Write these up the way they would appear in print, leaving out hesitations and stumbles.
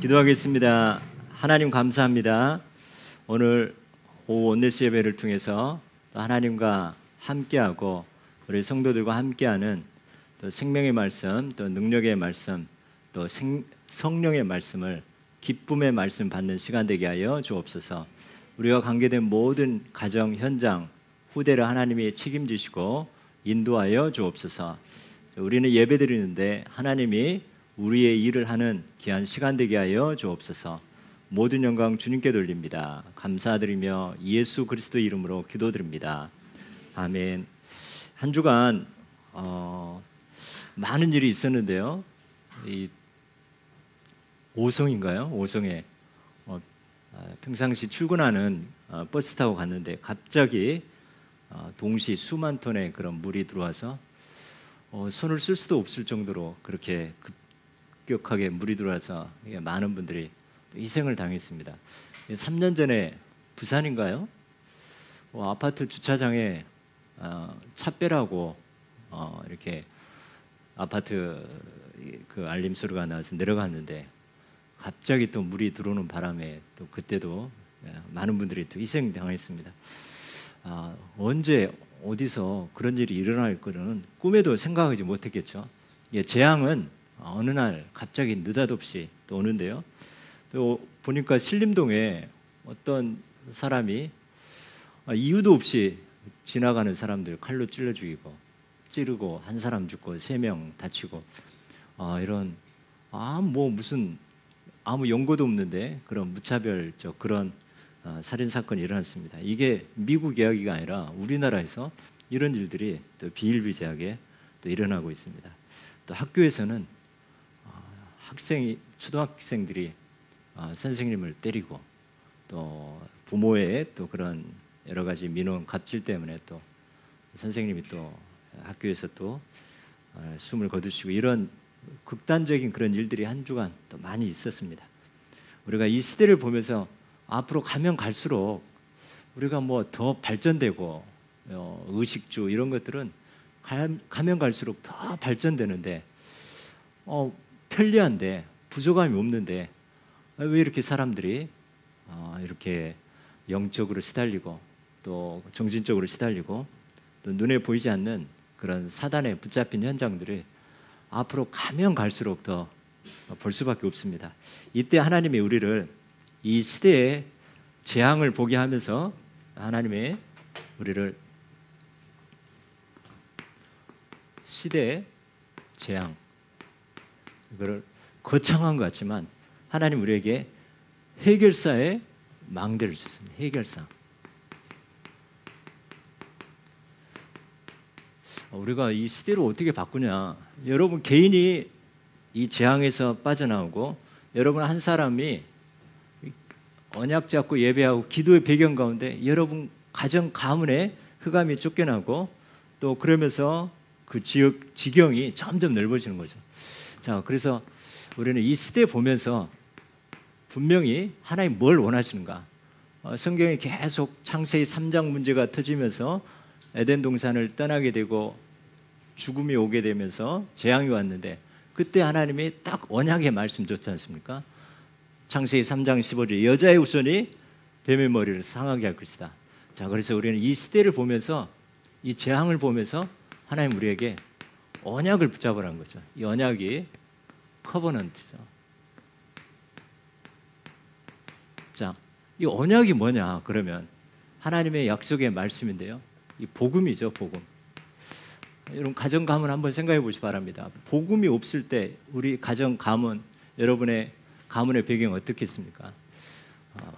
기도하겠습니다. 하나님 감사합니다. 오늘 오후 온네스 예배를 통해서 하나님과 함께하고 우리 성도들과 함께하는 또 생명의 말씀, 또 능력의 말씀, 또 성령의 말씀을 기쁨의 말씀 받는 시간 되게 하여 주옵소서. 우리가 관계된 모든 가정, 현장, 후대를 하나님이 책임지시고 인도하여 주옵소서. 우리는 예배드리는데 하나님이 우리의 일을 하는 귀한 시간 되게 하여 주옵소서. 모든 영광 주님께 돌립니다. 감사드리며 예수 그리스도 이름으로 기도드립니다. 아멘. 한 주간 많은 일이 있었는데요. 이 오송인가요? 오송에 평상시 출근하는 버스 타고 갔는데 갑자기 동시 수만 톤의 그런 물이 들어와서 손을 쓸 수도 없을 정도로 그렇게 급격하게 물이 들어와서 많은 분들이 희생을 당했습니다. 3년 전에 부산인가요? 아파트 주차장에 차 빼라고 이렇게 아파트 그 알림 소리가 나와서 내려갔는데 갑자기 또 물이 들어오는 바람에 또 그때도 많은 분들이 또 희생 당했습니다. 언제 어디서 그런 일이 일어날 거는 꿈에도 생각하지 못했겠죠. 재앙은 어느 날 갑자기 느닷없이 또 오는데요. 또 보니까 신림동에 어떤 사람이 이유도 없이 지나가는 사람들 칼로 찔러 죽이고 찌르고 한 사람 죽고 3명 다치고 이런 무슨 아무 연고도 없는데 그런 무차별적 그런 살인 사건이 일어났습니다. 이게 미국 이야기가 아니라 우리나라에서 이런 일들이 또 비일비재하게 또 일어나고 있습니다. 또 학교에서는 초등학생들이 선생님을 때리고 또 부모의 또 그런 여러 가지 민원 갑질 때문에 또 선생님이 또 학교에서 또 숨을 거두시고 이런 극단적인 그런 일들이 한 주간 또 많이 있었습니다. 우리가 이 시대를 보면서 앞으로 가면 갈수록 우리가 뭐 더 발전되고 의식주 이런 것들은 가면 갈수록 더 발전되는데 편리한데 부족함이 없는데 왜 이렇게 사람들이 이렇게 영적으로 시달리고 또 정신적으로 시달리고 또 눈에 보이지 않는 그런 사단에 붙잡힌 현장들이 앞으로 가면 갈수록 더 볼 수밖에 없습니다. 이때 하나님이 우리를 이 시대의 재앙을 보게 하면서 하나님의 우리를 시대의 재앙 이거를 거창한 것 같지만 하나님 우리에게 해결사의 망대를 주셨습니다. 해결사. 우리가 이 시대를 어떻게 바꾸냐? 여러분 개인이 이 재앙에서 빠져나오고 여러분 한 사람이 언약 잡고 예배하고 기도의 배경 가운데 여러분 가정 가문에 흑암이 쫓겨나고 또 그러면서 그 지경이 점점 넓어지는 거죠. 자, 그래서 우리는 이 시대 보면서 분명히 하나님 뭘 원하시는가? 성경에 계속 창세기 3장 문제가 터지면서 에덴 동산을 떠나게 되고 죽음이 오게 되면서 재앙이 왔는데 그때 하나님이 딱 언약의 말씀 줬지 않습니까? 창세기 3장 15절 여자의 후손이 뱀의 머리를 상하게 할 것이다. 자, 그래서 우리는 이 시대를 보면서 이 재앙을 보면서 하나님 우리에게 언약을 붙잡으라는 거죠. 이 언약이 커버넌트죠. 자, 이 언약이 뭐냐? 그러면 하나님의 약속의 말씀인데요. 이 복음이죠, 복음. 여러분 가정 가문 한번 생각해 보시기 바랍니다. 복음이 없을 때 우리 가정 가문 여러분의 가문의 배경은 어떻겠습니까?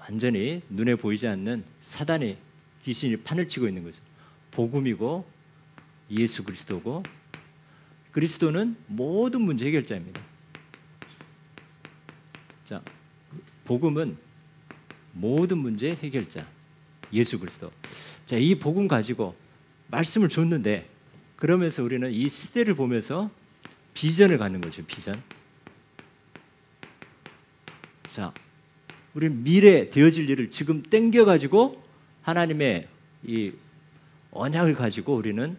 완전히 눈에 보이지 않는 사단이 귀신이 판을 치고 있는 거죠. 복음이고 예수 그리스도고 그리스도는 모든 문제 해결자입니다. 자, 복음은 모든 문제 해결자 예수 그리스도. 자, 이 복음 가지고 말씀을 줬는데 그러면서 우리는 이 시대를 보면서 비전을 갖는 거죠. 비전. 자, 우리 미래 되어질 일을 지금 땡겨가지고 하나님의 이 언약을 가지고 우리는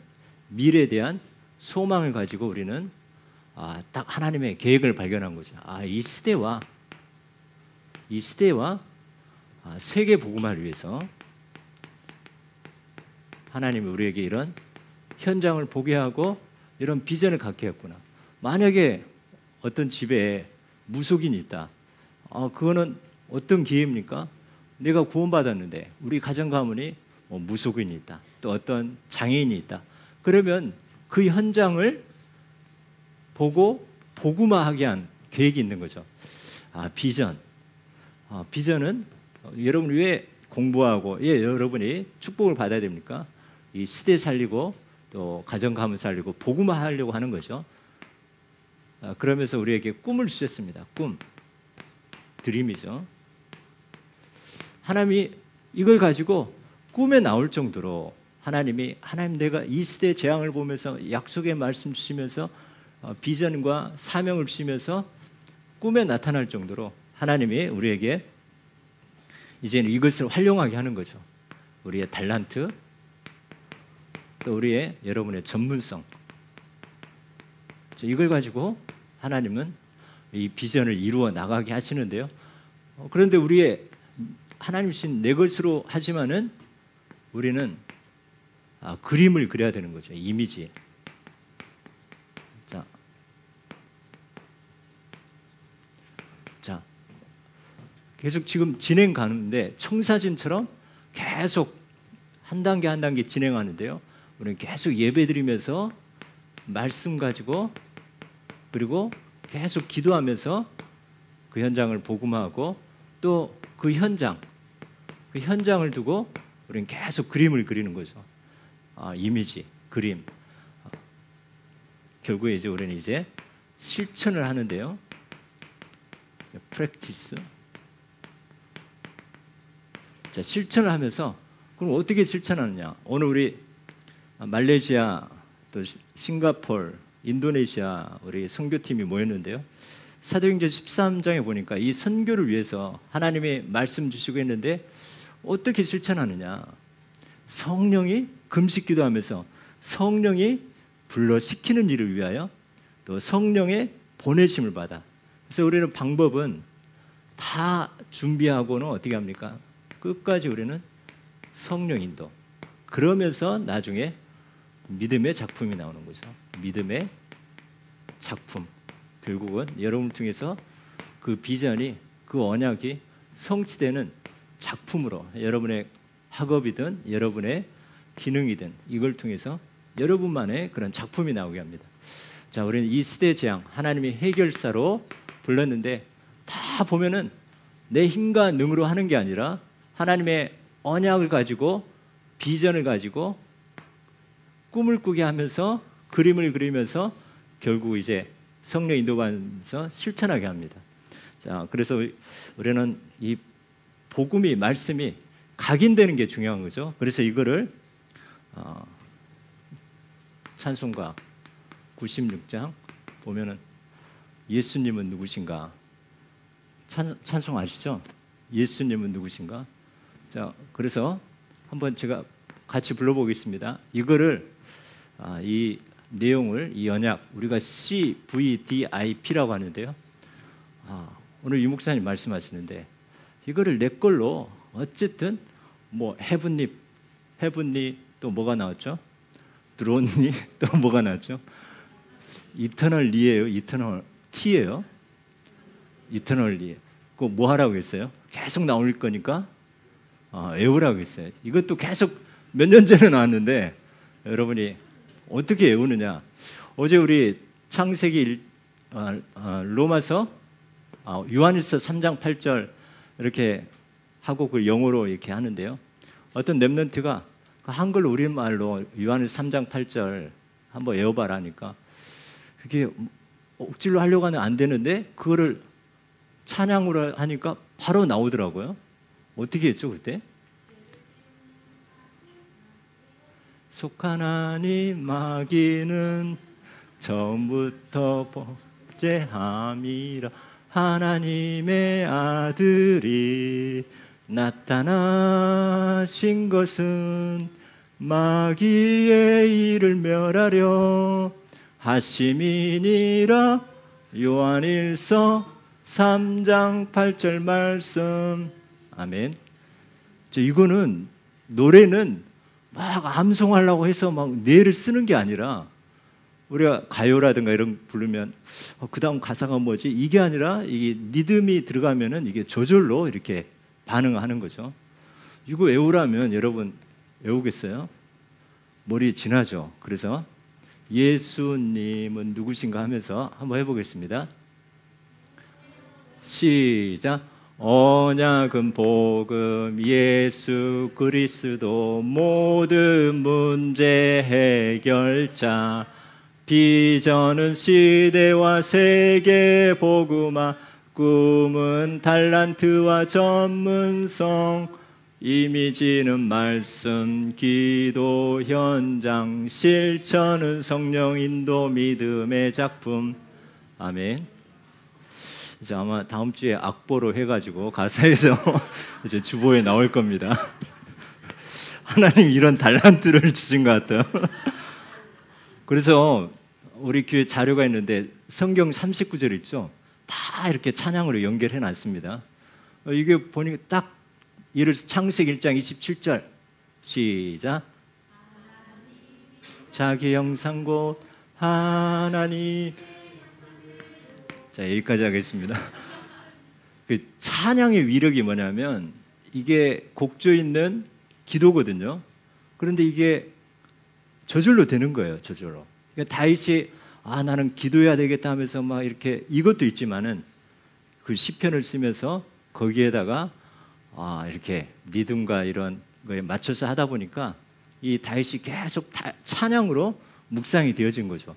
미래에 대한 소망을 가지고 우리는 딱 하나님의 계획을 발견한 거죠. 이 시대와 이 시대와 세계 복음화를 위해서 하나님이 우리에게 이런 현장을 보게 하고 이런 비전을 갖게 했구나. 만약에 어떤 집에 무속인이 있다. 그거는 어떤 기회입니까? 내가 구원받았는데 우리 가정 가문이 무속인이 있다. 또 어떤 장애인이 있다. 그러면 그 현장을 보고 복음화하게 한 계획이 있는 거죠. 비전. 비전은 여러분 왜 공부하고 여러분이 축복을 받아야 됩니까? 이 시대 살리고 또 가정 가문 살리고 복음화하려고 하는 거죠. 그러면서 우리에게 꿈을 주셨습니다. 꿈. 드림이죠. 하나님이 이걸 가지고 꿈에 나올 정도로 하나님 내가 이 시대의 재앙을 보면서 약속의 말씀 주시면서 비전과 사명을 주시면서 꿈에 나타날 정도로 하나님이 우리에게 이제는 이것을 활용하게 하는 거죠. 우리의 달란트, 또 우리의 여러분의 전문성, 이걸 가지고 하나님은 이 비전을 이루어 나가게 하시는데요. 그런데 우리의 하나님 신 내 것으로 하지만은 우리는 그림을 그려야 되는 거죠. 이미지. 자, 계속 지금 진행 가는데 청사진처럼 계속 한 단계 한 단계 진행하는데요. 우리는 계속 예배드리면서 말씀 가지고 그리고 계속 기도하면서 그 현장을 복음화하고 또 그 현장을 두고 우리는 계속 그림을 그리는 거죠. 이미지, 그림. 결국에 이제 우리는 이제 실천을 하는데요. 프랙티스. 자, 실천을 하면서 그럼 어떻게 실천하느냐? 오늘 우리 말레이시아 또 싱가포르, 인도네시아 우리 선교팀이 모였는데요. 사도행전 13장에 보니까 이 선교를 위해서 하나님이 말씀 주시고 있는데 어떻게 실천하느냐? 성령이 금식 기도하면서 성령이 불러시키는 일을 위하여 또 성령의 보내심을 받아. 그래서 우리는 방법은 다 준비하고는 어떻게 합니까? 끝까지 우리는 성령 인도. 그러면서 나중에 믿음의 작품이 나오는 거죠. 믿음의 작품. 결국은 여러분을 통해서 그 비전이, 그 언약이 성취되는 작품으로 여러분의 학업이든 여러분의 기능이든 이걸 통해서 여러분만의 그런 작품이 나오게 합니다. 자, 우리는 이 시대 재앙 하나님이 해결사로 불렀는데 다 보면은 내 힘과 능으로 하는 게 아니라 하나님의 언약을 가지고 비전을 가지고 꿈을 꾸게 하면서 그림을 그리면서 결국 이제 성령 인도받으면서 실천하게 합니다. 자, 그래서 우리는 이 복음이 말씀이 각인되는 게 중요한 거죠. 그래서 이거를 찬송가 96장 보면은 예수님은 누구신가? 찬송 아시죠? 예수님은 누구신가? 자, 그래서 한번 제가 같이 불러보겠습니다. 이거를 이 내용을 이 언약 우리가 CVDIP라고 하는데요. 오늘 유 목사님 말씀하시는데 이거를 내 걸로 어쨌든 뭐 헤븐리 또 뭐가 나왔죠? 드론니 또 뭐가 나왔죠? 이터널 리예요. 이터널 T예요. 이터널 리. 그거 뭐 하라고 했어요? 계속 나올 거니까 외우라고 했어요. 이것도 계속 몇 년 전에 나왔는데 여러분이 어떻게 외우느냐? 어제 우리 창세기 로마서 요한일서 3장 8절 이렇게 하고 그 영어로 이렇게 하는데요. 어떤 랩런트가 한글 우리말로 요한일서 3장 8절 한번 외워봐라니까 그게 억지로 하려고 하면 안 되는데 그거를 찬양으로 하니까 바로 나오더라고요. 어떻게 했죠 그때? 속하나니 마귀는 처음부터 범죄함이라 하나님의 아들이 나타나신 것은 마귀의 일을 멸하려 하심이니라. 요한일서 3장 8절 말씀. 아멘. 이거는 노래는 막 암송하려고 해서 막 뇌를 쓰는 게 아니라 우리가 가요라든가 이런 부르면 그 다음 가사가 뭐지? 이게 아니라 이게 리듬이 들어가면은 이게 저절로 이렇게 반응하는 거죠. 이거 외우라면 여러분 외우겠어요? 머리 지나죠. 그래서 예수님은 누구신가 하면서 한번 해보겠습니다. 시작. 언약은 복음 예수 그리스도 모든 문제 해결자 비전은 시대와 세계 복음화 꿈은 달란트와 전문성 이미지는 말씀 기도 현장 실천은 성령 인도 믿음의 작품. 아멘. 이제 아마 다음 주에 악보로 해가지고 가사에서 이제 주보에 나올 겁니다. 하나님 이런 달란트를 주신 것 같아요. 그래서 우리 교회 자료가 있는데 성경 39절 있죠? 다 이렇게 찬양으로 연결해 놨습니다. 이게 보니까 딱 예를 들어서 창세기 1장 27절 시작. 자기 형상 곧 하나님. 자, 여기까지 하겠습니다. 그 찬양의 위력이 뭐냐면 이게 곡조 있는 기도거든요. 그런데 이게 저절로 되는 거예요. 저절로. 그러니까 다윗이 나는 기도해야 되겠다 하면서 막 이렇게 이것도 있지만은 그 시편을 쓰면서 거기에다가 이렇게 리듬과 이런 거에 맞춰서 하다 보니까 이 다윗이 계속 찬양으로 묵상이 되어진 거죠.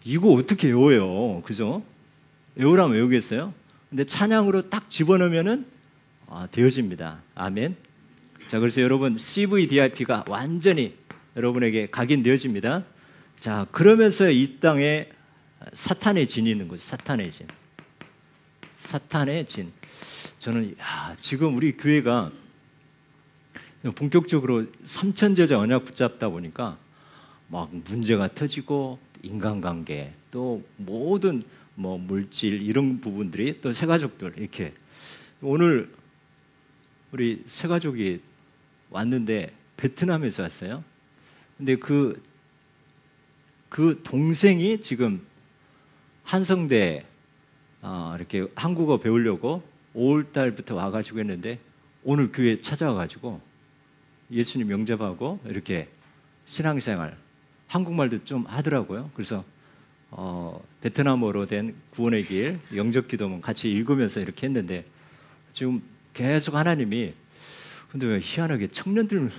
이거 어떻게 외워요? 그죠? 외우라면 외우겠어요? 근데 찬양으로 딱 집어넣으면은 되어집니다. 아멘. 자, 그래서 여러분 CVDIP가 완전히 여러분에게 각인되어집니다. 자, 그러면서 이 땅에 사탄의 진이 있는 거죠. 사탄의 진. 사탄의 진. 저는 지금 우리 교회가 본격적으로 삼천제자 언약 붙잡다 보니까 막 문제가 터지고 인간관계 또 모든 뭐 물질 이런 부분들이 또 새가족들 이렇게 오늘 우리 새가족이 왔는데 베트남에서 왔어요. 근데 그 동생이 지금 한성대 이렇게 한국어 배우려고 5월 달부터 와가지고 했는데 오늘 교회 찾아와가지고 예수님 영접하고 이렇게 신앙생활 한국말도 좀 하더라고요. 그래서 베트남어로 된 구원의 길 영접기도문 같이 읽으면서 이렇게 했는데 지금 계속 하나님이 근데 왜 희한하게 청년들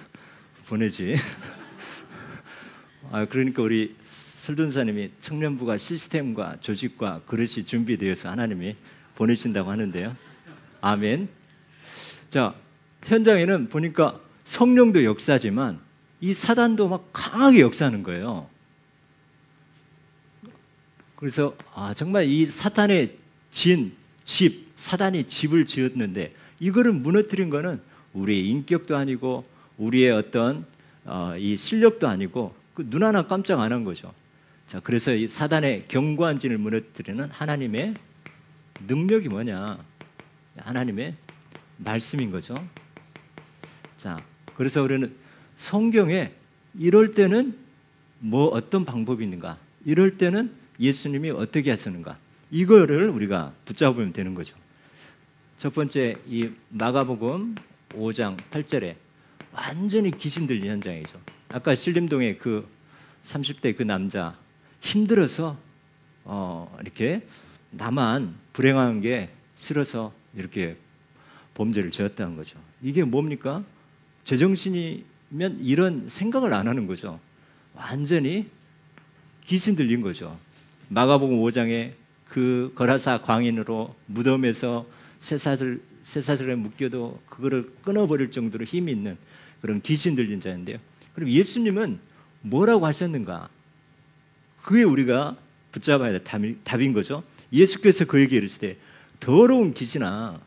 보내지? 그러니까 우리 설돈사님이 청년부가 시스템과 조직과 그릇이 준비되어서 하나님이 보내신다고 하는데요. 아멘. 자, 현장에는 보니까 성령도 역사지만 이 사단도 막 강하게 역사하는 거예요. 그래서 정말 이 사탄의 집, 사단이 집을 지었는데 이거를 무너뜨린 거는 우리의 인격도 아니고 우리의 어떤 이 실력도 아니고 그 눈 하나 깜짝 안 한 거죠. 자, 그래서 이 사단의 견고한 진을 무너뜨리는 하나님의 능력이 뭐냐? 하나님의 말씀인 거죠. 자, 그래서 우리는 성경에 이럴 때는 뭐 어떤 방법이 있는가? 이럴 때는 예수님이 어떻게 하셨는가? 이거를 우리가 붙잡으면 되는 거죠. 첫 번째 이 마가복음 5장 8절에 완전히 귀신 들린 현장이죠. 아까 신림동의 그 30대 그 남자 힘들어서 이렇게 나만 불행한 게 싫어서 이렇게 범죄를 저었다는 거죠. 이게 뭡니까? 제정신이면 이런 생각을 안 하는 거죠. 완전히 귀신 들린 거죠. 마가복음 5장에 그 거라사 광인으로 무덤에서 쇠사슬에 묶여도 그거를 끊어버릴 정도로 힘이 있는 그런 귀신 들린 자인데요. 그럼 예수님은 뭐라고 하셨는가? 그게 우리가 붙잡아야 될 답인 거죠. 예수께서 그에게 이르시되 더러운 귀신아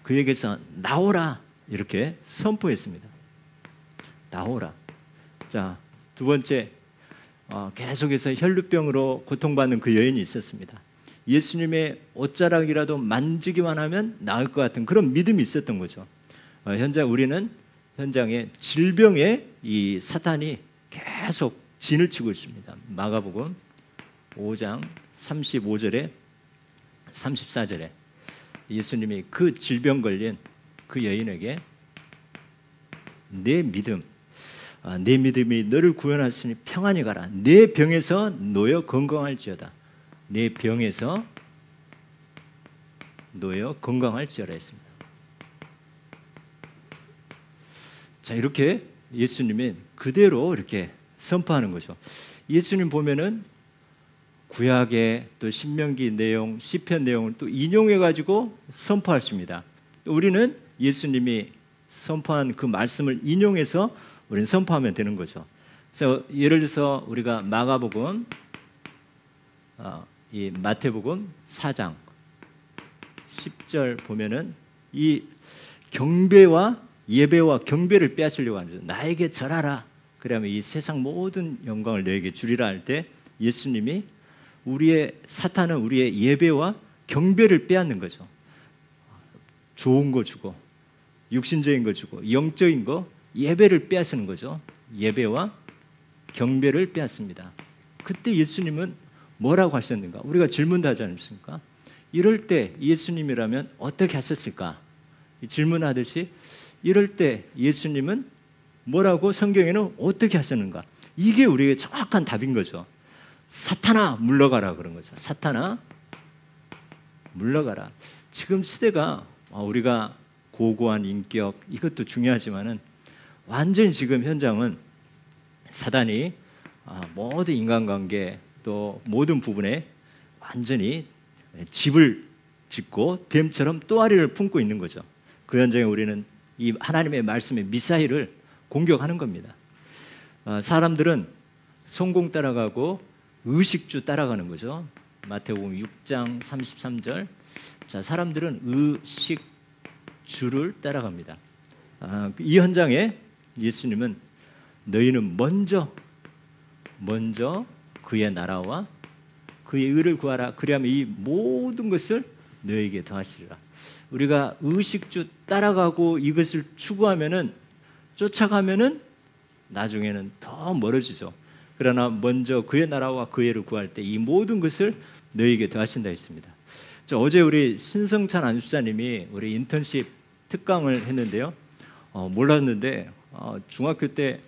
그에게서 나오라 이렇게 선포했습니다. 나오라. 자, 두 번째 계속해서 혈루병으로 고통받는 그 여인이 있었습니다. 예수님의 옷자락이라도 만지기만 하면 나을 것 같은 그런 믿음이 있었던 거죠. 현장 우리는 현장에 질병에 이 사탄이 계속 진을 치고 있습니다. 마가복음 5장 35절에 34절에 예수님이 그 질병 걸린 그 여인에게 내 믿음이 너를 구원하시니 평안히 가라. 내 병에서 놓여 건강할지어다. 내 병에서 놓여 건강할지어라 했습니다. 자, 이렇게 예수님이 그대로 이렇게 선포하는 거죠. 예수님 보면은 구약의 또 신명기 내용, 시편 내용을 또 인용해 가지고 선포하십니다. 또 우리는 예수님이 선포한 그 말씀을 인용해서 우리는 선포하면 되는 거죠. 그래서 예를 들어서 우리가 마가복음, 이 마태복음 4장 10절 보면은 이 경배와 예배와 경배를 빼앗으려고 하는 거죠. 나에게 절하라. 그러면 이 세상 모든 영광을 너에게 주리라 할 때 예수님이 사탄은 우리의 예배와 경배를 빼앗는 거죠. 좋은 거 주고 육신적인 거 주고 영적인 거 예배를 빼앗는 거죠. 예배와 경배를 빼앗습니다. 그때 예수님은 뭐라고 하셨는가? 우리가 질문도 하지 않습니까? 이럴 때 예수님이라면 어떻게 하셨을까? 질문하듯이 이럴 때 예수님은 뭐라고 성경에는 어떻게 하셨는가? 이게 우리의 정확한 답인 거죠. 사탄아 물러가라 그런 거죠. 사탄아 물러가라. 지금 시대가 우리가 고고한 인격 이것도 중요하지만은 완전히 지금 현장은 사단이 모든 인간관계 또 모든 부분에 완전히 집을 짓고 뱀처럼 또아리를 품고 있는 거죠. 그 현장에 우리는 이 하나님의 말씀의 미사일을 공격하는 겁니다. 사람들은 성공 따라가고 의식주 따라가는 거죠. 마태복음 6장 33절. 자, 사람들은 의식주를 따라갑니다. 이 현장에 예수님은 너희는 먼저 그의 나라와 그의 의를 구하라. 그리하면 이 모든 것을 너희에게 더하시리라. 우리가 의식주 따라가고 이것을 추구하면은 쫓아가면은 나중에는 더 멀어지죠. 그러나 먼저 그의 나라와 그의 의를 구할 때 이 모든 것을 너희에게 더하신다 했습니다. 어제 우리 신성찬 안수사님이 우리 인턴십 특강을 했는데요. 몰랐는데 중학교 때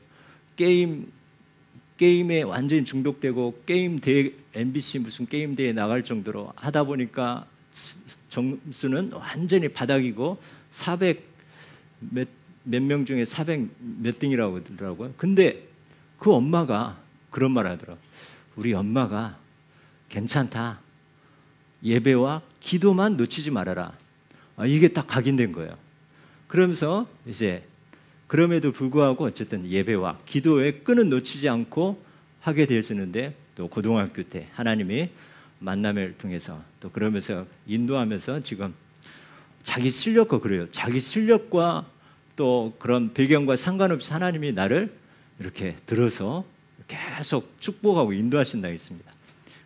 게임에 완전히 중독되고 게임 대회 MBC 무슨 게임 대회에 나갈 정도로 하다 보니까 점수는 완전히 바닥이고 400 몇 명 중에 400 몇 등이라고 하더라고요. 근데 그 엄마가 그런 말 하더라고요. 우리 엄마가 괜찮다. 예배와 기도만 놓치지 말아라. 이게 딱 각인된 거예요. 그러면서 이제 그럼에도 불구하고 어쨌든 예배와 기도의 끈은 놓치지 않고 하게 되어지는데 또 고등학교 때 하나님이 만남을 통해서 또 그러면서 인도하면서 지금 자기 실력과 그래요. 자기 실력과 또 그런 배경과 상관없이 하나님이 나를 이렇게 들어서 계속 축복하고 인도하신다 했습니다.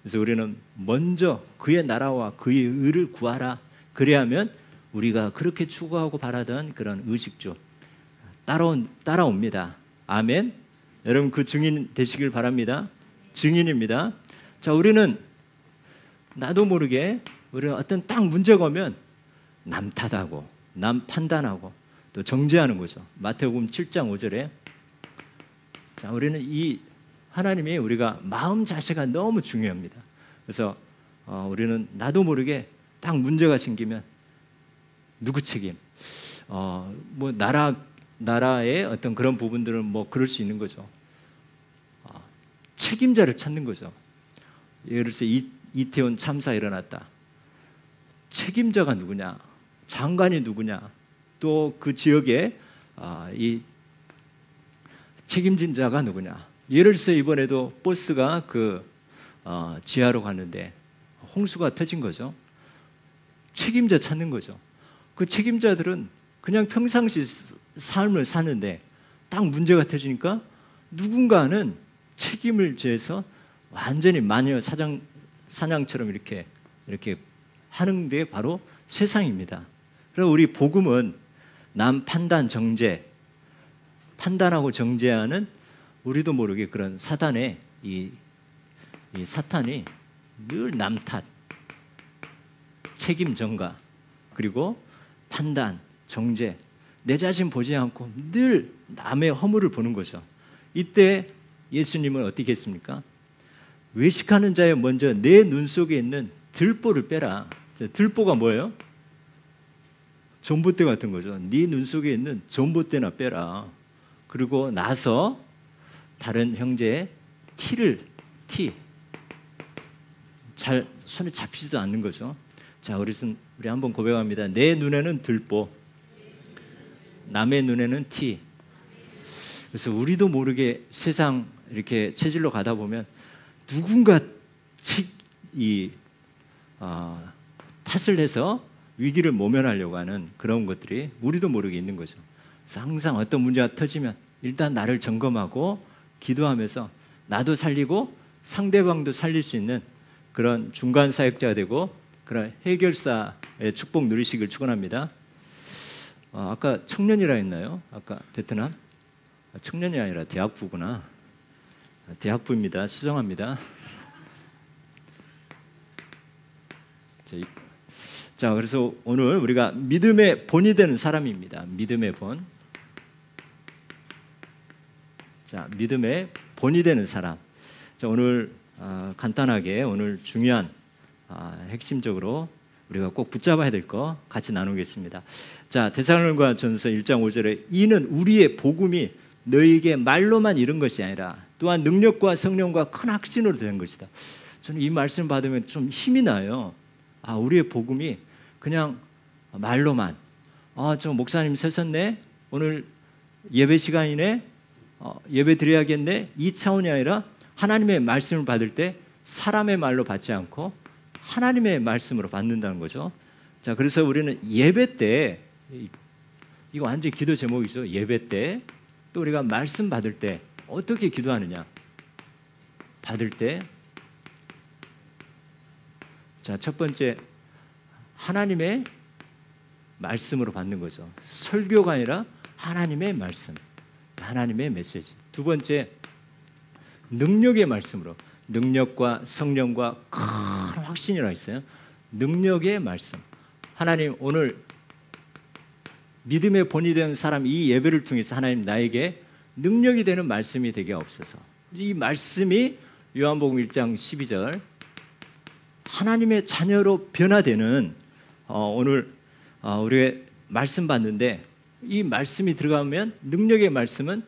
그래서 우리는 먼저 그의 나라와 그의 의를 구하라. 그래야면 우리가 그렇게 추구하고 바라던 그런 의식주 따라옵니다. 아멘. 여러분 그 증인 되시길 바랍니다. 증인입니다. 자, 우리는 나도 모르게 우리는 어떤 딱 문제가 오면 남 탓하고 남 판단하고 또 정죄하는 거죠. 마태복음 7장 5절에 자, 우리는 이 하나님이 우리가 마음 자세가 너무 중요합니다. 그래서 우리는 나도 모르게 딱 문제가 생기면 누구 책임? 뭐 나라의 어떤 그런 부분들은 뭐 그럴 수 있는 거죠. 책임자를 찾는 거죠. 예를 들어서 이태원 참사 일어났다. 책임자가 누구냐? 장관이 누구냐? 또 그 지역에 이 책임진 자가 누구냐? 예를 들어서 이번에도 버스가 지하로 갔는데 홍수가 터진 거죠. 책임자 찾는 거죠. 그 책임자들은 그냥 평상시 삶을 사는데 딱 문제가 터지니까 누군가는 책임을 져서 완전히 마녀 사냥처럼 이렇게 이렇게 하는 게 바로 세상입니다. 그리고 우리 복음은 남 판단 정죄, 판단하고 정죄하는 우리도 모르게 그런 사단의 이 사탄이 늘 남 탓, 책임 전가, 그리고 판단, 정죄, 내 자신 보지 않고 늘 남의 허물을 보는 거죠. 이때 예수님은 어떻게 했습니까? 외식하는 자여 먼저 내 눈 속에 있는 들보를 빼라. 들보가 뭐예요? 전봇대 같은 거죠. 네 눈 속에 있는 전봇대나 빼라. 그리고 나서 다른 형제의 티 잘 손에 잡히지도 않는 거죠. 자, 우리 한번 고백합니다. 내 눈에는 들보, 남의 눈에는 티. 그래서 우리도 모르게 세상 이렇게 체질로 가다 보면 누군가 탓을 해서 위기를 모면하려고 하는 그런 것들이 우리도 모르게 있는 거죠. 그래서 항상 어떤 문제가 터지면 일단 나를 점검하고 기도하면서 나도 살리고 상대방도 살릴 수 있는 그런 중간 사역자가 되고 그런 해결사의 축복 누리시길 축원합니다. 아까 청년이라 했나요? 아까 베트남? 청년이 아니라 대학부구나. 대학부입니다. 수정합니다. 자, 그래서 오늘 우리가 믿음의 본이 되는 사람입니다. 믿음의 본. 자, 믿음의 본이 되는 사람. 자, 오늘 간단하게 오늘 중요한 핵심적으로 우리가 꼭 붙잡아야 될 거 같이 나누겠습니다. 자, 데살로니가전서 1장 5절에 이는 우리의 복음이 너희에게 말로만 이른 것이 아니라 또한 능력과 성령과 큰 확신으로 된 것이다. 저는 이 말씀 받으면 좀 힘이 나요. 우리의 복음이 그냥 말로만 저 목사님 세셨네, 오늘 예배 시간이네, 예배 드려야겠네, 이 차원이 아니라 하나님의 말씀을 받을 때 사람의 말로 받지 않고 하나님의 말씀으로 받는다는 거죠. 자, 그래서 우리는 예배 때, 이거 완전히 기도 제목이죠. 예배 때, 또 우리가 말씀 받을 때 어떻게 기도하느냐. 받을 때, 자, 첫 번째 하나님의 말씀으로 받는 거죠. 설교가 아니라 하나님의 말씀, 하나님의 메시지. 두 번째, 능력의 말씀으로, 능력과 성령과 큰 확신이라고 있어요. 능력의 말씀. 하나님, 오늘 믿음의 본이 된 사람 이 예배를 통해서 하나님 나에게 능력이 되는 말씀이 되게 없어서, 이 말씀이 요한복음 1장 12절 하나님의 자녀로 변화되는 오늘 우리가 말씀 받는데 이 말씀이 들어가면 능력의 말씀은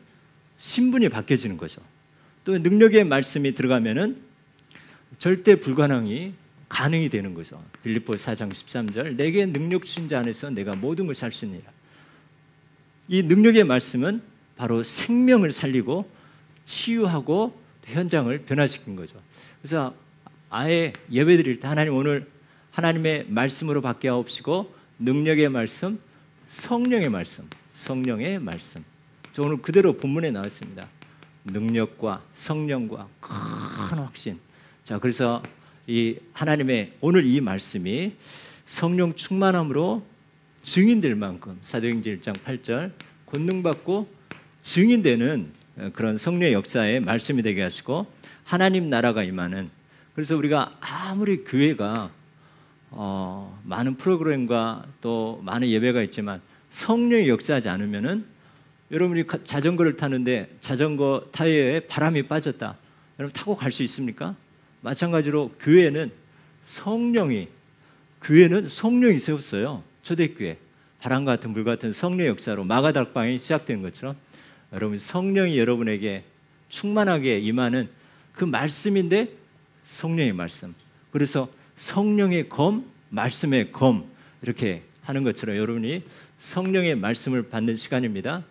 신분이 바뀌어지는 거죠. 또 능력의 말씀이 들어가면은 절대 불가능이 가능이 되는 거죠. 빌립보서 4장 13절 내게 능력 주신 자 안에서 내가 모든 것을 할 수 있느니라. 이 능력의 말씀은 바로 생명을 살리고 치유하고 현장을 변화시킨 거죠. 그래서 아예 예배드릴 때 하나님 오늘 하나님의 말씀으로 받게 하옵시고 능력의 말씀, 성령의 말씀, 성령의 말씀. 저 오늘 그대로 본문에 나왔습니다. 능력과 성령과 큰 확신. 자, 그래서 이 하나님의 오늘 이 말씀이 성령 충만함으로 증인될 만큼 사도행전 1장 8절 권능받고 증인되는 그런 성령의 역사의 말씀이 되게 하시고 하나님 나라가 임하는. 그래서 우리가 아무리 교회가 많은 프로그램과 또 많은 예배가 있지만 성령이 역사하지 않으면은 여러분이 자전거를 타는데 자전거 타이어에 바람이 빠졌다. 여러분 타고 갈 수 있습니까? 마찬가지로 교회는 성령이 세웠어요. 초대교회 바람 같은 불 같은 성령의 역사로 마가다락방이 시작된 것처럼 여러분 성령이 여러분에게 충만하게 임하는 그 말씀인데 성령의 말씀. 그래서 성령의 검, 말씀의 검 이렇게 하는 것처럼 여러분이 성령의 말씀을 받는 시간입니다.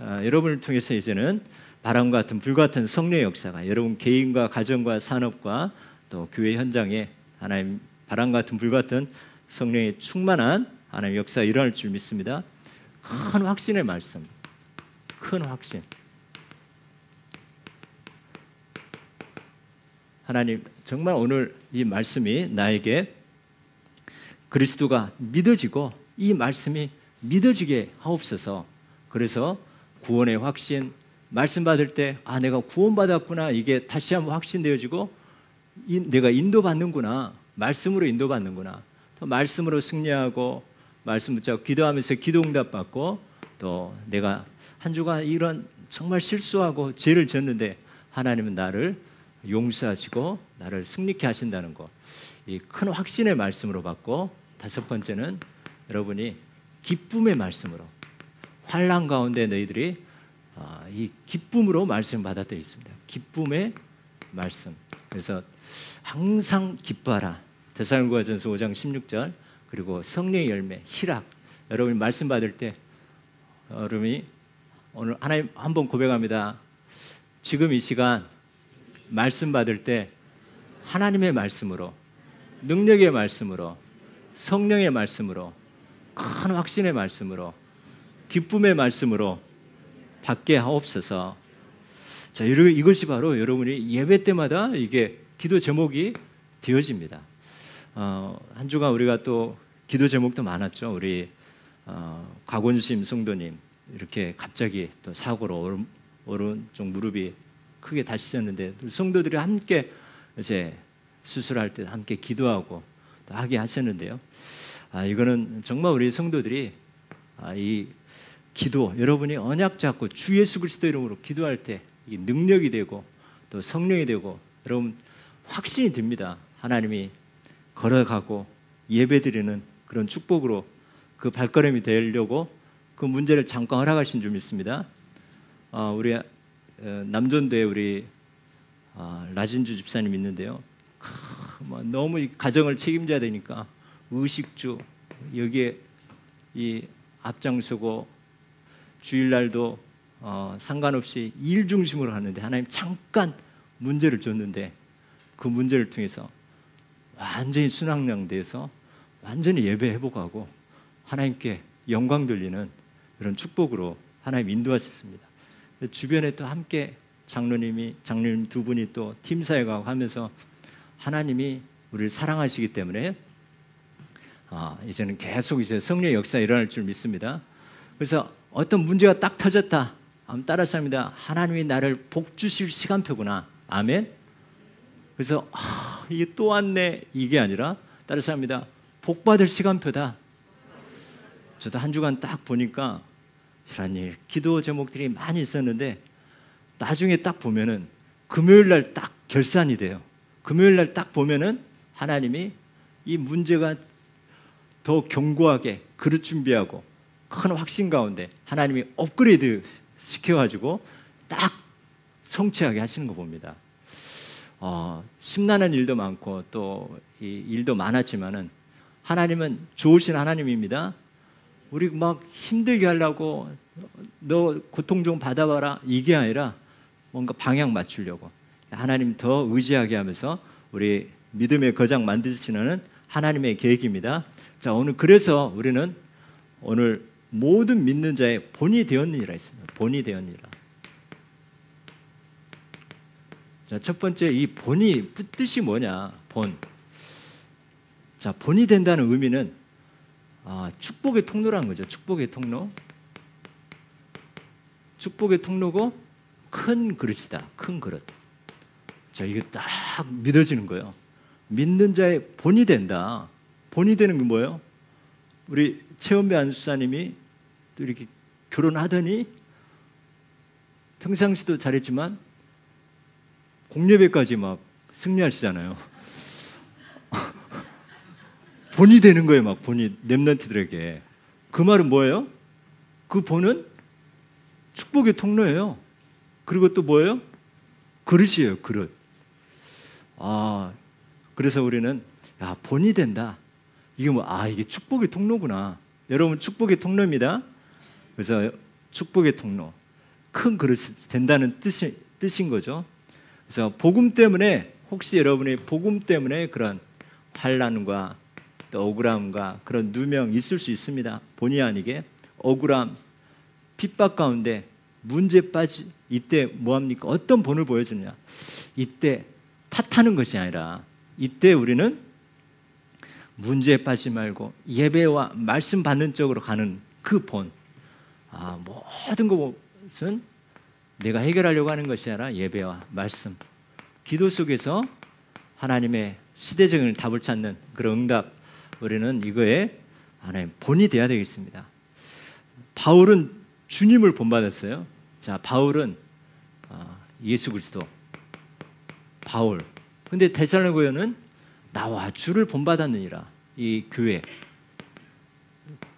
여러분을 통해서 이제는 바람 같은 불 같은 성령의 역사가 여러분 개인과 가정과 산업과 또 교회 현장에 하나님 바람 같은 불 같은 성령의 충만한 하나님의 역사가 일어날 줄 믿습니다. 큰 확신의 말씀, 큰 확신. 하나님 정말 오늘 이 말씀이 나에게 그리스도가 믿어지고 이 말씀이 믿어지게 하옵소서. 그래서 구원의 확신, 말씀 받을 때 내가 구원받았구나, 이게 다시 한번 확신되어지고 내가 인도받는구나, 말씀으로 인도받는구나, 또 말씀으로 승리하고 말씀 붙잡고 기도하면서 기도응답 받고, 또 내가 한 주간 이런 정말 실수하고 죄를 졌는데 하나님은 나를 용서하시고 나를 승리케 하신다는 것, 이 큰 확신의 말씀으로 받고, 다섯 번째는 여러분이 기쁨의 말씀으로, 환난 가운데 너희들이 이 기쁨으로 말씀 받았다 있습니다. 기쁨의 말씀. 그래서 항상 기뻐하라. 데살로니가전서 5장 16절. 그리고 성령의 열매, 희락. 여러분이 말씀 받을 때 여러분이 오늘 하나님 한번 고백합니다. 지금 이 시간 말씀 받을 때 하나님의 말씀으로, 능력의 말씀으로, 성령의 말씀으로, 큰 확신의 말씀으로, 기쁨의 말씀으로 받게 하옵소서. 자, 이것이 바로 여러분이 예배 때마다 이게 기도 제목이 되어집니다. 한 주간 우리가 또 기도 제목도 많았죠. 우리 곽원심 성도님 이렇게 갑자기 또 사고로 오른쪽 무릎이 크게 다치셨는데 성도들이 함께 이제 수술할 때 함께 기도하고 또 하게 하셨는데요. 이거는 정말 우리 성도들이 이 기도, 여러분이 언약 잡고 주 예수 그리스도 이름으로 기도할 때 이 능력이 되고 또 성령이 되고 여러분 확신이 듭니다. 하나님이 걸어가고 예배드리는 그런 축복으로 그 발걸음이 되려고 그 문제를 잠깐 허락하신 줄 믿습니다. 우리 남전도에 우리 라진주 집사님 있는데요. 너무 이 가정을 책임져야 되니까 의식주 여기에 이 앞장서고 주일날도 상관없이 일 중심으로 하는데 하나님 잠깐 문제를 줬는데 그 문제를 통해서 완전히 순항량돼서 완전히 예배 회복하고 하나님께 영광 돌리는 그런 축복으로 하나님 인도하셨습니다. 주변에 또 함께 장로님 두 분이 또 팀사역하고 하면서 하나님이 우리를 사랑하시기 때문에 이제는 계속 이제 성령의 역사 일어날 줄 믿습니다. 그래서 어떤 문제가 딱 터졌다. 따라서 합니다. 하나님이 나를 복 주실 시간표구나. 아멘. 그래서 이게 또 왔네, 이게 아니라 따라서 합니다. 복 받을 시간표다. 저도 한 주간 딱 보니까 이런 일, 기도 제목들이 많이 있었는데 나중에 딱 보면은 금요일 날 딱 결산이 돼요. 금요일 날 딱 보면은 하나님이 이 문제가 더 견고하게 그릇 준비하고 큰 확신 가운데 하나님이 업그레이드 시켜가지고 딱 성취하게 하시는 거 봅니다. 심란한 일도 많고 또 이 일도 많았지만은 하나님은 좋으신 하나님입니다. 우리 막 힘들게 하려고 너 고통 좀 받아봐라 이게 아니라 뭔가 방향 맞추려고 하나님 더 의지하게 하면서 우리 믿음의 거장 만드시는 하나님의 계획입니다. 자, 오늘 그래서 우리는 오늘 모든 믿는 자의 본이 되었느니라 했습니다. 본이 되었느니라. 자, 첫 번째 이 본이 뜻이 뭐냐? 본. 자, 본이 된다는 의미는 축복의 통로라는 거죠. 축복의 통로. 축복의 통로고 큰 그릇이다. 큰 그릇. 자, 이게 딱 믿어지는 거예요. 믿는 자의 본이 된다. 본이 되는 게 뭐예요? 우리 최원배 안수사님이 또 이렇게 결혼하더니 평상시도 잘했지만 공예배까지 막 승리하시잖아요. 본이 되는 거예요. 막 본이 렘넌트들에게. 그 말은 뭐예요? 그 본은 축복의 통로예요. 그리고 또 뭐예요? 그릇이에요. 그릇. 그래서 우리는 본이 된다. 이게 이게 축복의 통로구나. 여러분 축복의 통로입니다. 그래서 축복의 통로, 큰 그릇이 된다는 뜻인 거죠. 그래서 복음 때문에 혹시 여러분이 복음 때문에 그런 환난과 또 억울함과 그런 누명 있을 수 있습니다. 본의 아니게 억울함, 핍박 가운데 문제 빠지 이때 뭐합니까? 어떤 본을 보여주느냐? 이때 탓하는 것이 아니라 이때 우리는 문제에 빠지지 말고 예배와 말씀 받는 쪽으로 가는 그 본. 모든 것은 내가 해결하려고 하는 것이 아니라 예배와 말씀, 기도 속에서 하나님의 시대적인 답을 찾는 그런 응답, 우리는 이거에 하나님 본이 돼야 되겠습니다. 바울은 주님을 본받았어요. 자, 바울은 예수 그리스도 바울. 근데 데살로니가는 나와 주를 본받았느니라. 이 교회,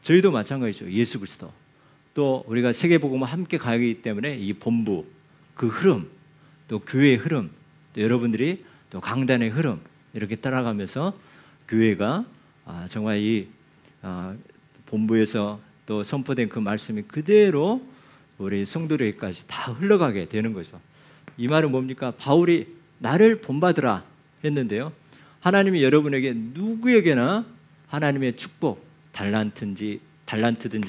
저희도 마찬가지죠. 예수 그리스도. 또 우리가 세계복음과 함께 가기 때문에 이 본부, 그 흐름, 또 교회의 흐름, 또 여러분들이 또 강단의 흐름, 이렇게 따라가면서 교회가 정말 이 본부에서 또 선포된 그 말씀이 그대로 우리 성도들에게까지 다 흘러가게 되는 거죠. 이 말은 뭡니까? 바울이 나를 본받으라 했는데요, 하나님이 여러분에게 누구에게나 하나님의 축복, 달란트든지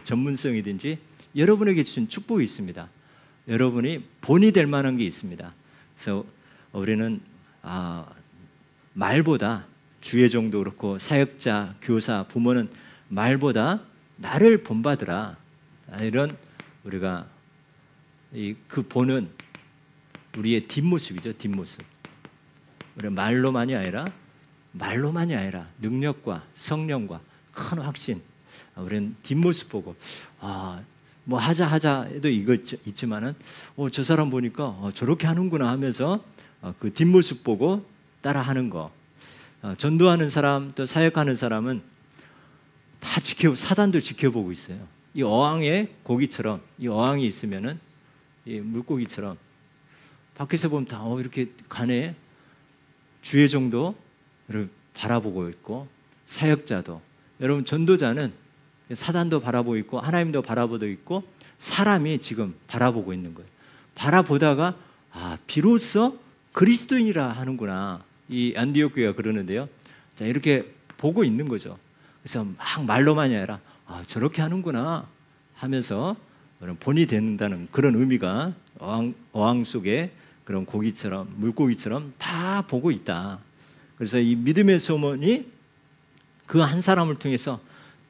전문성이든지 여러분에게 주신 축복이 있습니다. 여러분이 본이 될 만한 게 있습니다. 그래서 우리는 말보다, 주의 종도 그렇고 사역자, 교사, 부모는 말보다 나를 본받으라, 이런 우리가 그 본은 우리의 뒷모습이죠. 뒷모습. 우리 말로만이 아니라 능력과 성령과 큰 확신, 우리는 뒷모습 보고 뭐 하자 해도 이거 있지만은 저 사람 보니까 저렇게 하는구나 하면서 그 뒷모습 보고 따라하는 거. 전도하는 사람, 또 사역하는 사람은 다 사단도 지켜보고 있어요. 이 어항에 고기처럼, 이 어항이 있으면은 이 물고기처럼 밖에서 보면 다 이렇게 가네. 주의 종도 바라보고 있고, 사역자도, 여러분 전도자는 사단도 바라보고 있고 하나님도 바라보고 있고 사람이 지금 바라보고 있는 거예요. 바라보다가 비로소 그리스도인이라 하는구나. 이 안디옥 교회가 그러는데요. 자, 이렇게 보고 있는 거죠. 그래서 막 말로만이 아니라 저렇게 하는구나 하면서 본이 된다는 그런 의미가 어항 속에 그런 고기처럼, 물고기처럼 다 보고 있다. 그래서 이 믿음의 소문이 그 한 사람을 통해서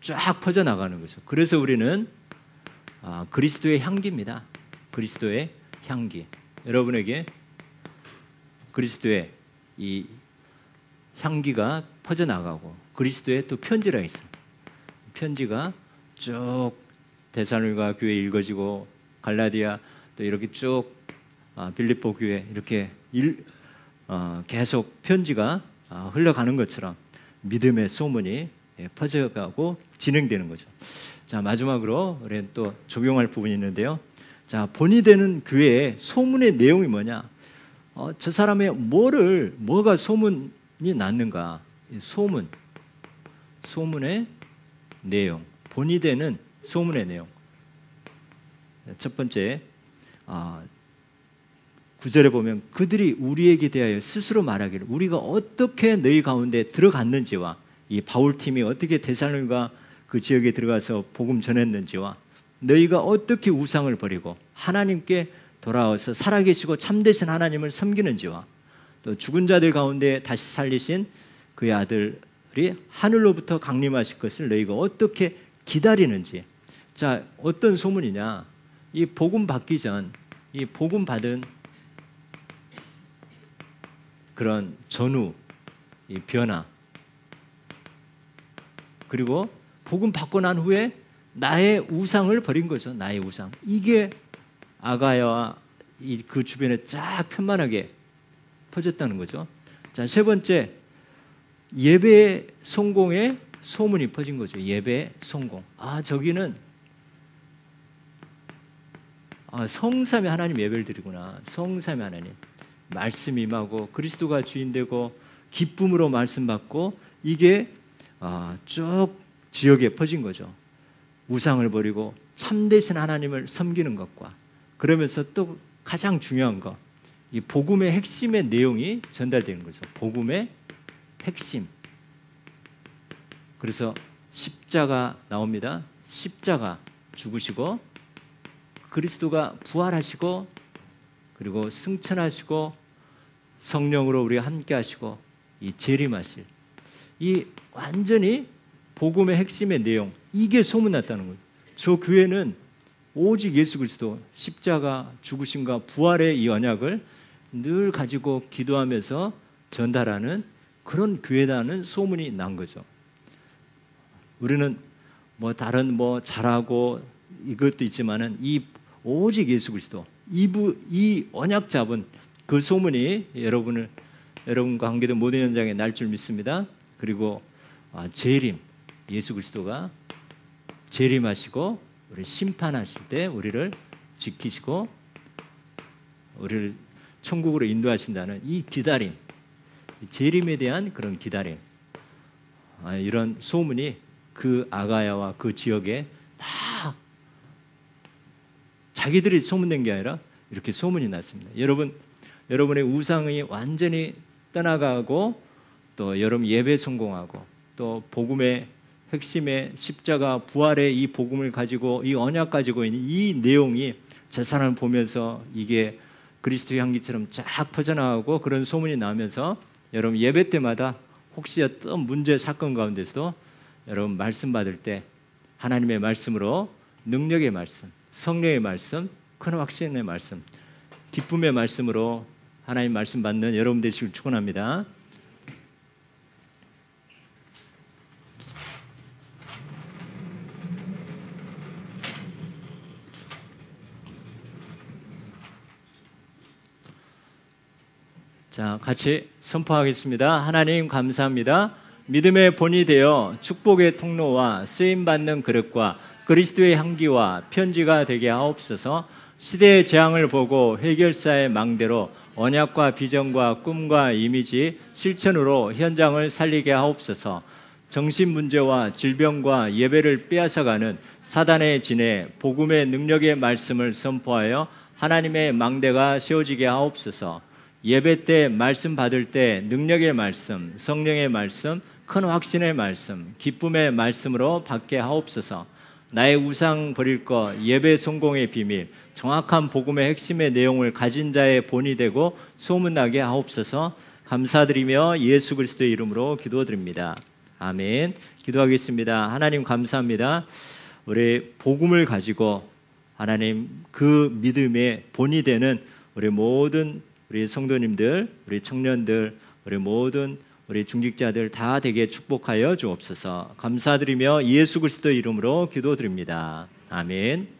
쫙 퍼져나가는 거죠. 그래서 우리는 그리스도의 향기입니다. 그리스도의 향기. 여러분에게 그리스도의 이 향기가 퍼져나가고, 그리스도의 또 편지라 있어요. 편지가 쭉 데살로니가 교회 읽어지고, 갈라디아 또 이렇게 쭉 빌립보 교회 이렇게 계속 편지가 흘러가는 것처럼 믿음의 소문이 퍼져가고 진행되는 거죠. 자, 마지막으로 우리는 또 적용할 부분이 있는데요. 자, 본이 되는 교회의 소문의 내용이 뭐냐? 저 사람의 뭐가 소문이 났는가? 소문의 내용, 본이 되는 소문의 내용. 첫 번째, 9절에 보면 그들이 우리에게 대하여 스스로 말하기를, 우리가 어떻게 너희 가운데 들어갔는지와 이 바울팀이 어떻게 데살로니가 그 지역에 들어가서 복음 전했는지와 너희가 어떻게 우상을 버리고 하나님께 돌아와서 살아계시고 참되신 하나님을 섬기는지와 또 죽은 자들 가운데 다시 살리신 그의 아들이 하늘로부터 강림하실 것을 너희가 어떻게 기다리는지. 자, 어떤 소문이냐? 이 복음 받기 전, 이 복음 받은 그런 전후, 이 변화, 그리고 복음 받고 난 후에 나의 우상을 버린 거죠. 나의 우상. 이게 아가야와 그 주변에 쫙 편만하게 퍼졌다는 거죠. 자, 세 번째, 예배 성공의 소문이 퍼진 거죠. 예배 성공. 저기는 성삼위 하나님 예배를 드리구나. 성삼위 하나님. 말씀 임하고 그리스도가 주인 되고 기쁨으로 말씀 받고, 이게 쭉 지역에 퍼진 거죠. 우상을 버리고 참되신 하나님을 섬기는 것과, 그러면서 또 가장 중요한 거, 이 복음의 핵심의 내용이 전달되는 거죠. 복음의 핵심. 그래서 십자가 나옵니다. 십자가 죽으시고 그리스도가 부활하시고 그리고 승천하시고 성령으로 우리와 함께 하시고 이 재림하실, 이 완전히 복음의 핵심의 내용, 이게 소문났다는 거예요. 저 교회는 오직 예수 그리스도 십자가 죽으심과 부활의 이 언약을 늘 가지고 기도하면서 전달하는 그런 교회라는 소문이 난 거죠. 우리는 뭐 다른 뭐 잘하고 이것도 있지만은 이 오직 예수 그리스도 이 언약 잡은 그 소문이 여러분과 관계된 모든 현장에 날 줄 믿습니다. 그리고 재림, 예수 그리스도가 재림하시고 우리 심판하실 때 우리를 지키시고 우리를 천국으로 인도하신다는 이 기다림, 재림에 대한 그런 기다림, 이런 소문이 그 아가야와 그 지역에 다 자기들이 소문낸 게 아니라 이렇게 소문이 났습니다. 여러분의 우상이 완전히 떠나가고 또 여러분 예배 성공하고 또 복음의 핵심의 십자가 부활의 이 복음을 가지고 이 언약 가지고 있는 이 내용이 저 사람을 보면서 이게 그리스도의 향기처럼 쫙 퍼져나가고 그런 소문이 나면서 여러분 예배 때마다 혹시 어떤 문제 사건 가운데서도 여러분 말씀 받을 때 하나님의 말씀으로 능력의 말씀, 성령의 말씀, 큰 확신의 말씀, 기쁨의 말씀으로 하나님 말씀 받는 여러분 되시길 축원합니다. 자, 같이 선포하겠습니다. 하나님 감사합니다. 믿음의 본이 되어 축복의 통로와 쓰임받는 그릇과 그리스도의 향기와 편지가 되게 하옵소서. 시대의 재앙을 보고 해결사의 망대로 언약과 비전과 꿈과 이미지, 실천으로 현장을 살리게 하옵소서. 정신 문제와 질병과 예배를 빼앗아가는 사단의 진에 복음의 능력의 말씀을 선포하여 하나님의 망대가 세워지게 하옵소서. 예배 때 말씀 받을 때 능력의 말씀, 성령의 말씀, 큰 확신의 말씀, 기쁨의 말씀으로 받게 하옵소서. 나의 우상 버릴 것, 예배 성공의 비밀, 정확한 복음의 핵심의 내용을 가진 자의 본이 되고 소문나게 하옵소서. 감사드리며 예수 그리스도의 이름으로 기도드립니다. 아멘. 기도하겠습니다. 하나님 감사합니다. 우리 복음을 가지고 하나님 그 믿음의 본이 되는 우리 모든 우리 성도님들, 우리 청년들, 우리 모든 우리 중직자들 다 되게 축복하여 주옵소서. 감사드리며 예수 그리스도 이름으로 기도드립니다. 아멘.